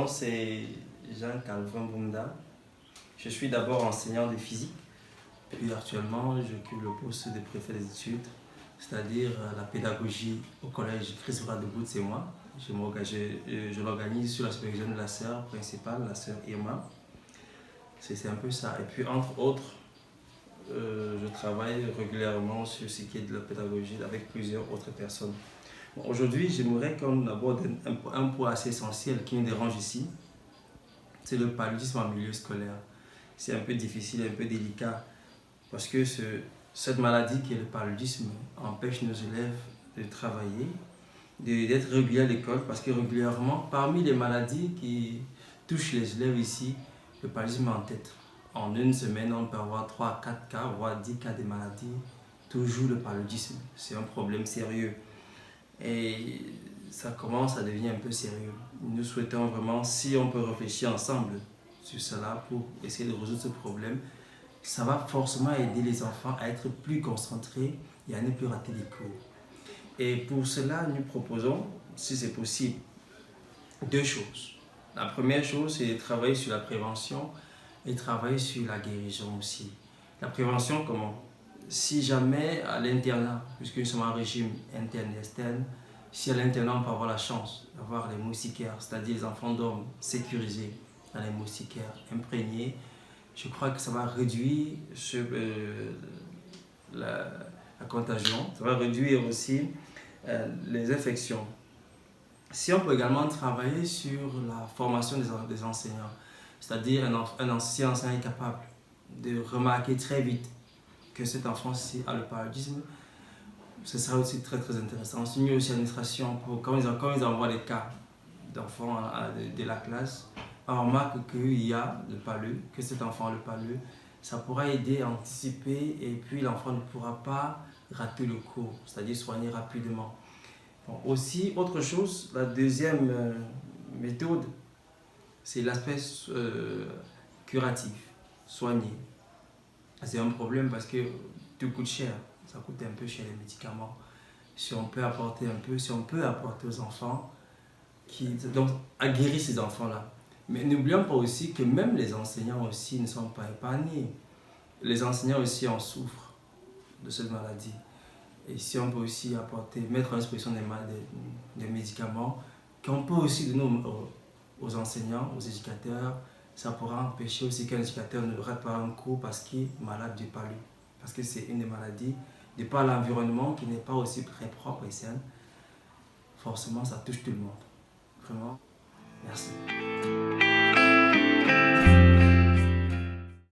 nom c'est Jean-Calvin Bounda. Je suis d'abord enseignant de physique, puis actuellement j'occupe le poste de préfet des études, c'est-à-dire la pédagogie au collège Christ de Bout, c'est moi. Je l'organise sous la supervision de la sœur principale, la sœur Irma. C'est un peu ça. Et puis entre autres, je travaille régulièrement sur ce qui est de la pédagogie avec plusieurs autres personnes. Bon, aujourd'hui, j'aimerais qu'on aborde un point assez essentiel qui me dérange ici, c'est le paludisme en milieu scolaire. C'est un peu difficile, un peu délicat, parce que cette maladie qui est le paludisme empêche nos élèves de travailler, d'être réguliers à l'école, parce que régulièrement, parmi les maladies qui touchent les élèves ici, le paludisme est en tête. En une semaine, on peut avoir 3 à 4 cas, voire 10 cas de maladies, toujours le paludisme. C'est un problème sérieux. Et ça commence à devenir un peu sérieux. Nous souhaitons vraiment, si on peut réfléchir ensemble sur cela pour essayer de résoudre ce problème, ça va forcément aider les enfants à être plus concentrés et à ne plus rater les cours. Et pour cela, nous proposons, si c'est possible, 2 choses. La première chose, c'est de travailler sur la prévention et travailler sur la guérison aussi. La prévention, comment? Si jamais à l'internat, puisque nous sommes en régime interne et externe, si à l'internat on peut avoir la chance d'avoir les moustiquaires, c'est-à-dire les enfants dorment sécurisés dans les moustiquaires imprégnés, je crois que ça va réduire la contagion, ça va réduire aussi les infections. Si on peut également travailler sur la formation des enseignants, c'est-à-dire un ancien enseignant est capable de remarquer très vite que cet enfant-ci a le paludisme, ce sera aussi très très intéressant. On signe aussi l'administration pour quand ils envoient des cas d'enfants de la classe, on remarque qu'il y a le palu, que cet enfant a le palu, ça pourra aider à anticiper et puis l'enfant ne pourra pas rater le cours, c'est-à-dire soigner rapidement. Bon, aussi, autre chose, la deuxième méthode, c'est l'aspect curatif, soigner. C'est un problème parce que tout coûte cher, ça coûte un peu cher les médicaments. Si on peut apporter un peu, si on peut apporter aux enfants, donc à guérir ces enfants-là. Mais n'oublions pas aussi que même les enseignants aussi ne sont pas épargnés. Les enseignants aussi en souffrent de cette maladie. Et si on peut aussi apporter, mettre à disposition des médicaments qu'on peut aussi donner aux enseignants, aux éducateurs, ça pourra empêcher aussi qu'un éducateur ne rate pas un cours parce qu'il est malade du palu. Parce que c'est une des maladies, de par l'environnement qui n'est pas aussi très propre et sain, forcément ça touche tout le monde. Vraiment, merci.